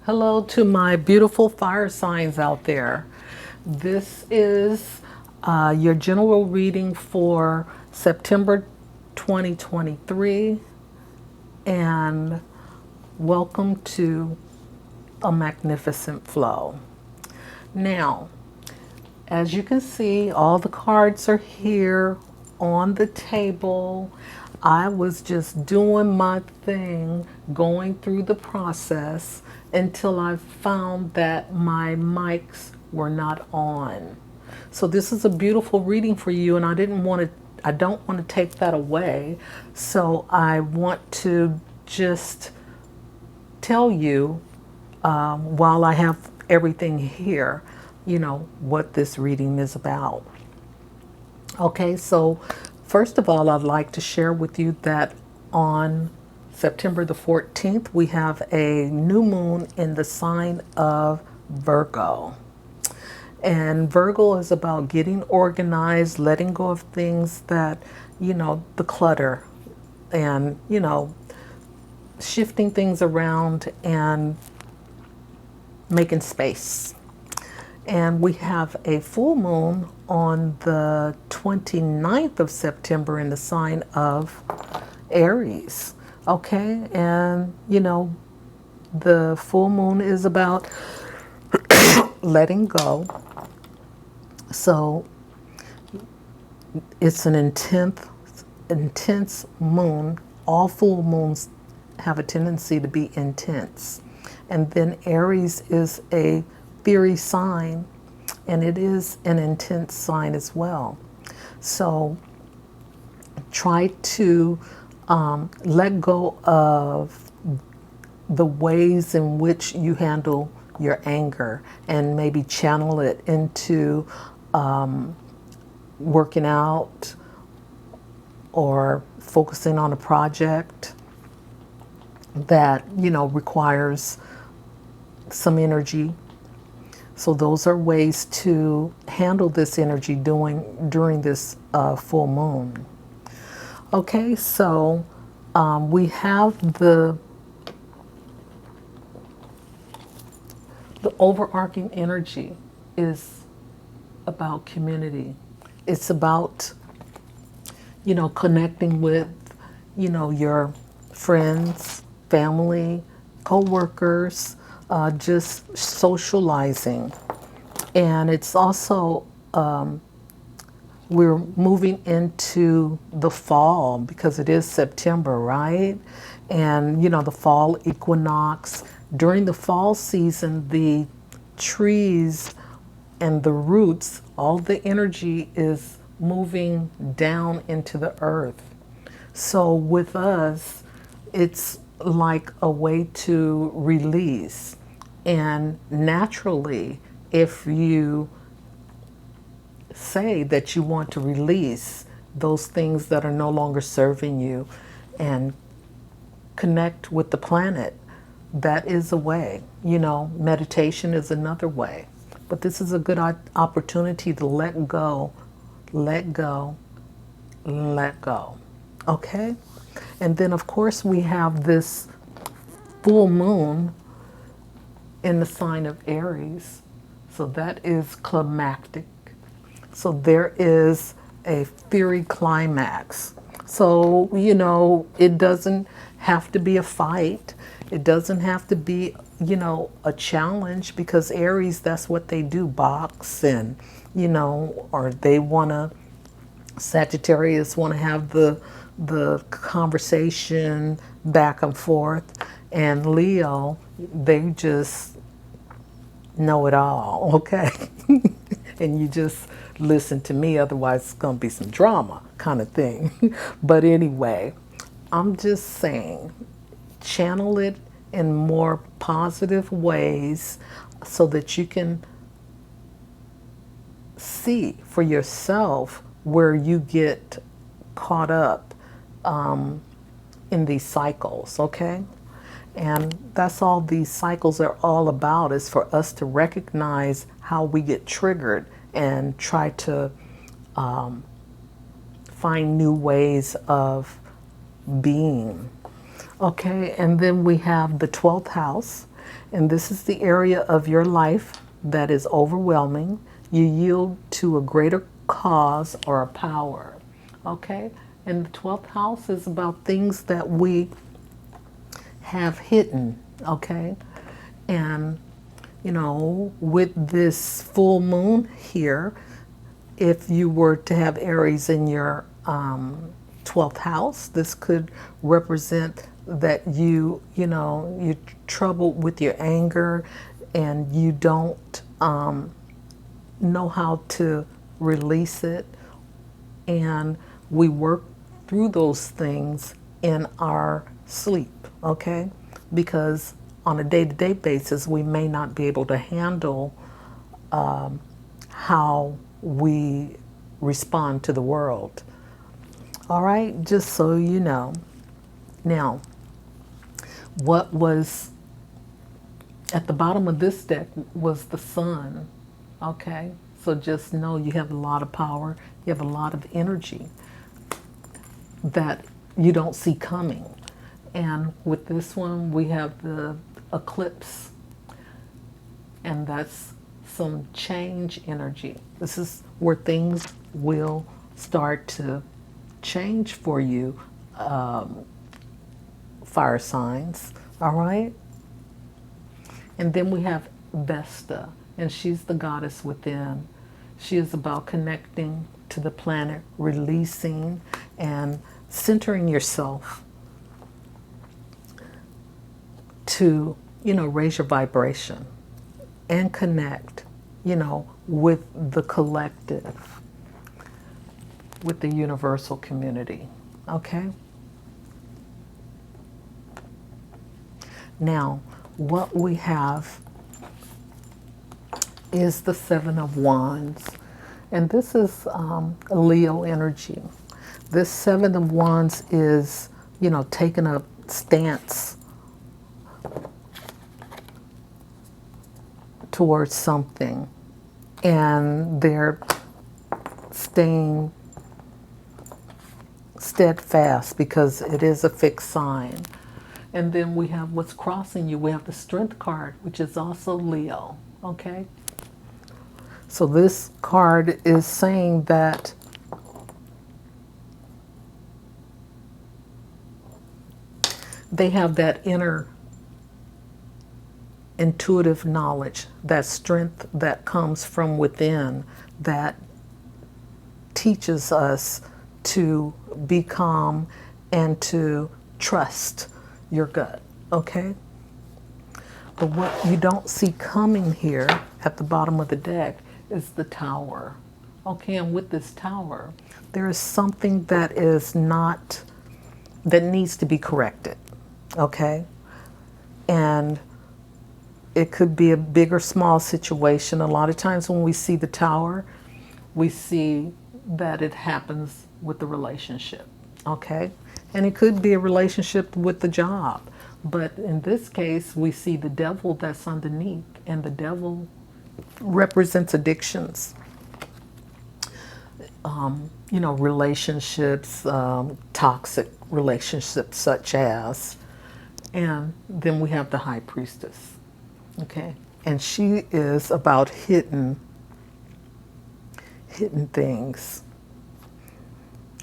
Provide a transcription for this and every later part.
Hello to my beautiful fire signs out there. This is your general reading for September 2023, and welcome to a magnificent flow. Now, as you can see, all the cards are here on the table. I was just doing my thing, going through the process until I found that my mics were not on. So this is a beautiful reading for you, and I don't want to take that away. So I want to just tell you, while I have everything here, what this reading is about. Okay, so first of all, I'd like to share with you that on September the 14th, we have a new moon in the sign of Virgo. And Virgo is about getting organized, letting go of things that, the clutter, and, shifting things around and making space. And we have a full moon on the 29th of September in the sign of Aries. Okay, and the full moon is about letting go. So it's an intense moon. All full moons have a tendency to be intense. And then Aries is a fiery sign, and it is an intense sign as well. So try to let go of the ways in which you handle your anger and maybe channel it into working out or focusing on a project that requires some energy. So those are ways to handle this energy during this full moon. Okay, so we have the overarching energy is about community. It's about connecting with your friends, family, co-workers, just socializing. And it's also, we're moving into the fall because it is September, right? And the fall equinox. During the fall season, the trees and the roots, all the energy is moving down into the earth. So with us, it's like a way to release. And naturally, if you say that you want to release those things that are no longer serving you and connect with the planet, that is a way. Meditation is another way. But this is a good opportunity to let go, let go, let go. Okay? And then, of course, we have this full moon in the sign of Aries. So that is climactic. So there is a fiery climax. So, it doesn't have to be a fight. It doesn't have to be, a challenge, because Aries, that's what they do, box and, or they want to, Sagittarius want to have the conversation back and forth. And Leo, they just know it all, okay? And you just listen to me, otherwise it's going to be some drama kind of thing. But anyway, I'm just saying, channel it in more positive ways so that you can see for yourself where you get caught up in these cycles, okay? And that's all these cycles are all about, is for us to recognize how we get triggered and try to find new ways of being. Okay, and then we have the 12th house, and this is the area of your life that is overwhelming. You yield to a greater cause or a power. Okay, and the 12th house is about things that we have hidden. Okay, and with this full moon here, if you were to have Aries in your 12th house, this could represent that you're troubled with your anger and you don't know how to release it. And we work through those things in our sleep, okay? Because on a day-to-day basis, we may not be able to handle how we respond to the world. All right, just so you know. Now, what was at the bottom of this deck was the sun. Okay, so just know you have a lot of power, you have a lot of energy that you don't see coming. And with this one, we have the eclipse, and that's some change energy. This is where things will start to change for you, fire signs. All right. And then we have Vesta, and she's the goddess within. She is about connecting to the planet, releasing and centering yourself to, raise your vibration and connect, with the collective, with the universal community. Okay? Now, what we have is the Seven of Wands. And this is Leo energy. This Seven of Wands is, taking a stance towards something. And they're staying steadfast because it is a fixed sign. And then we have what's crossing you. We have the Strength card, which is also Leo. Okay? So this card is saying that they have that inner intuitive knowledge, that strength that comes from within, that teaches us to be calm and to trust your gut, okay? But what you don't see coming here at the bottom of the deck is the Tower. Okay, and with this Tower, there is something that is not, that needs to be corrected, okay? And it could be a big or small situation. A lot of times when we see the Tower, we see that it happens with the relationship, okay? And it could be a relationship with the job. But in this case, we see the devil that's underneath, and the devil represents addictions, relationships, toxic relationships such as, and then we have the High Priestess, okay? And she is about hidden things.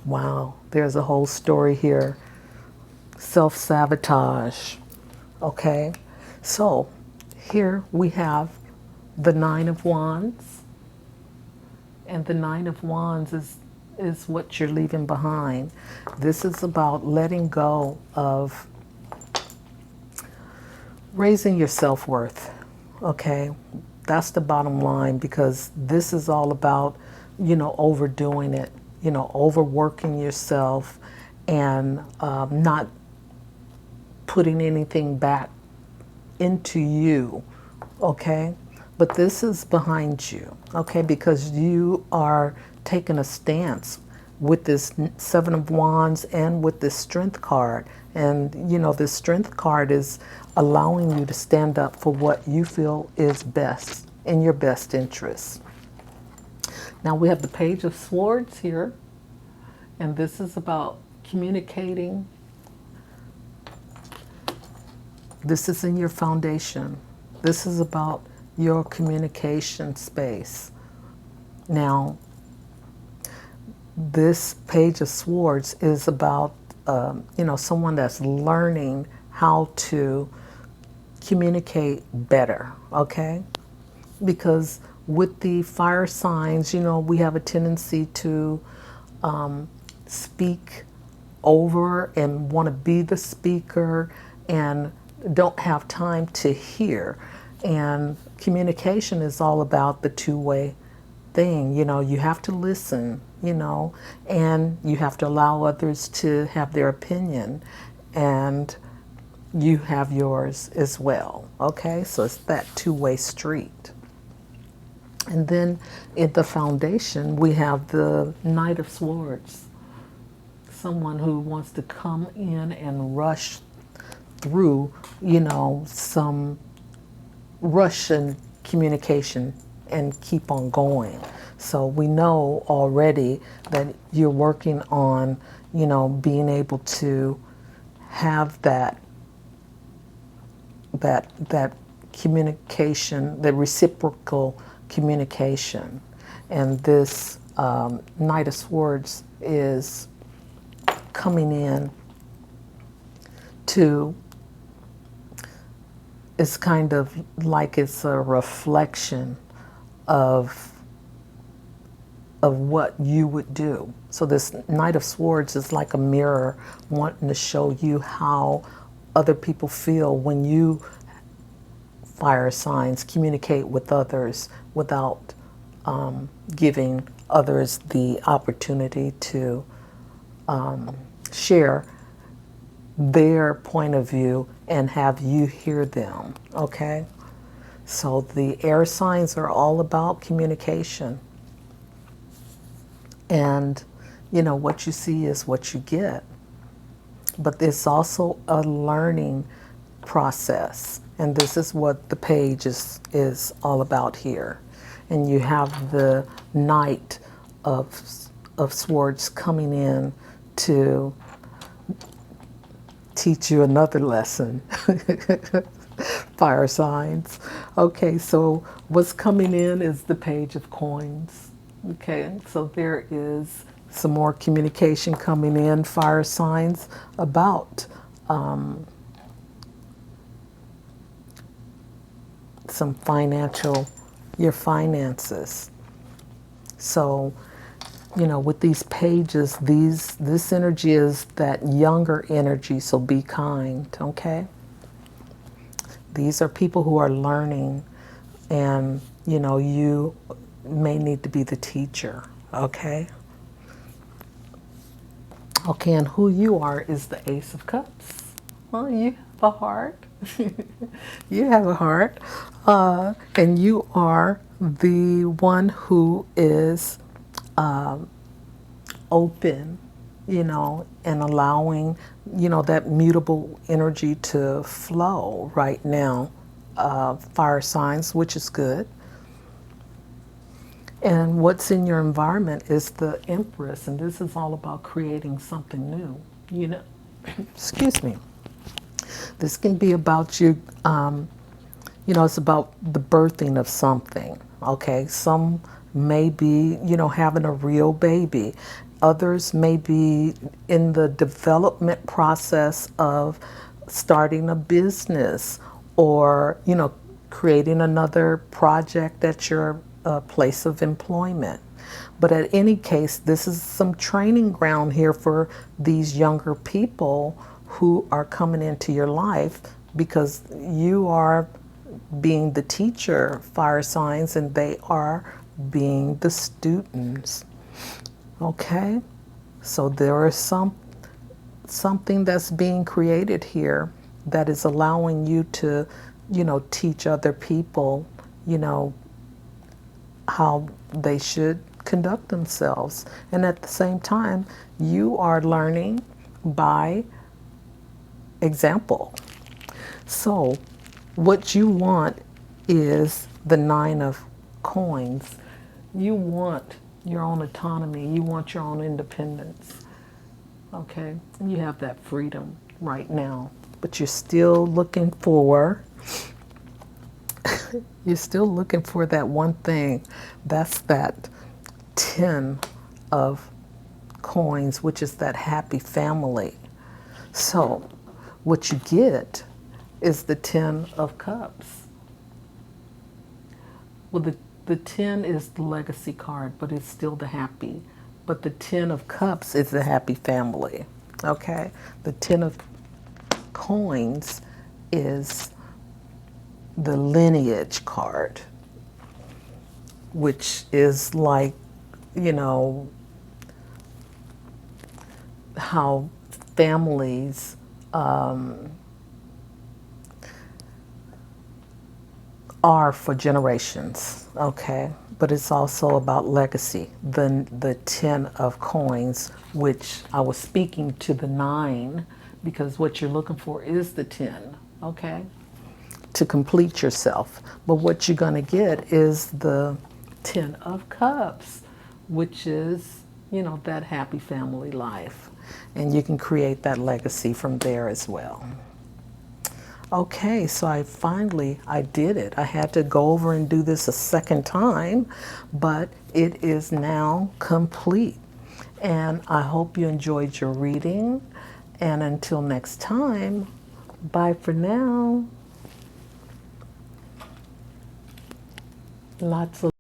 Wow, there's a whole story here. Self-sabotage. Okay, so here we have the Nine of Wands, and the Nine of Wands is what you're leaving behind. This is about letting go of raising your self-worth. Okay, that's the bottom line, because this is all about, overdoing it, overworking yourself and not putting anything back into you, okay? But this is behind you, okay? Because you are taking a stance with this Seven of Wands and with this Strength card. And, this Strength card is allowing you to stand up for what you feel is best, in your best interest. Now we have the Page of Swords here, and this is about communicating This is in your foundation. This is about your communication space. Now, this Page of Swords is about, someone that's learning how to communicate better, okay? Because with the fire signs, we have a tendency to speak over and want to be the speaker and don't have time to hear. And communication is all about the two-way thing. You have to listen, and you have to allow others to have their opinion, and you have yours as well. Okay, so it's that two-way street. And then in the foundation, we have the Knight of Swords. Someone who wants to come in and rush through, some rush in communication and keep on going. So we know already that you're working on, being able to have that communication, the reciprocal communication. And this Knight of Swords is coming in to, it's kind of like it's a reflection of what you would do. So this Knight of Swords is like a mirror wanting to show you how other people feel when you, fire signs, communicate with others without giving others the opportunity to share their point of view and have you hear them, okay? So the air signs are all about communication. And, what you see is what you get. But it's also a learning process. And this is what the page is all about here. And you have the Knight of Swords coming in to teach you another lesson. Fire signs. Okay, so what's coming in is the Page of Coins. Okay, so there is some more communication coming in, fire signs, about some your finances. So, with these pages, this energy is that younger energy, so be kind, okay? These are people who are learning, and, you may need to be the teacher, okay? Okay, and who you are is the Ace of Cups. Well, you have a heart. You have a heart. And you are the one who is open, and allowing, that mutable energy to flow right now. Fire signs, which is good. And what's in your environment is the Empress, and this is all about creating something new. Excuse me. This can be about you, it's about the birthing of something, okay? Some may be, having a real baby. Others may be in the development process of starting a business, or, creating another project at your place of employment. But at any case, this is some training ground here for these younger people who are coming into your life, because you are being the teacher, fire signs, and they are being the students. Okay? So there is something that's being created here that is allowing you to, teach other people, how they should conduct themselves. And at the same time, you are learning by example. So what you want is the Nine of Coins. You want your own autonomy. You want your own independence. Okay? And you have that freedom right now. but you're still looking for you're still looking for that one thing. That's that 10 of coins, which is that happy family. So what you get is the 10 of cups. Well, the 10 is the legacy card, but it's still the happy. But the 10 of cups is the happy family. Okay? The 10 of coins is the lineage card, which is like, you know, how families are for generations, okay? But it's also about legacy. The 10 of coins, which I was speaking to the 9, because what you're looking for is the 10, okay? To complete yourself. But what you're going to get is the 10 of cups, which is, you know, that happy family life. And you can create that legacy from there as well. Okay, so I did it. I had to go over and do this a second time, but it is now complete. And I hope you enjoyed your reading. And until next time, bye for now. Lots of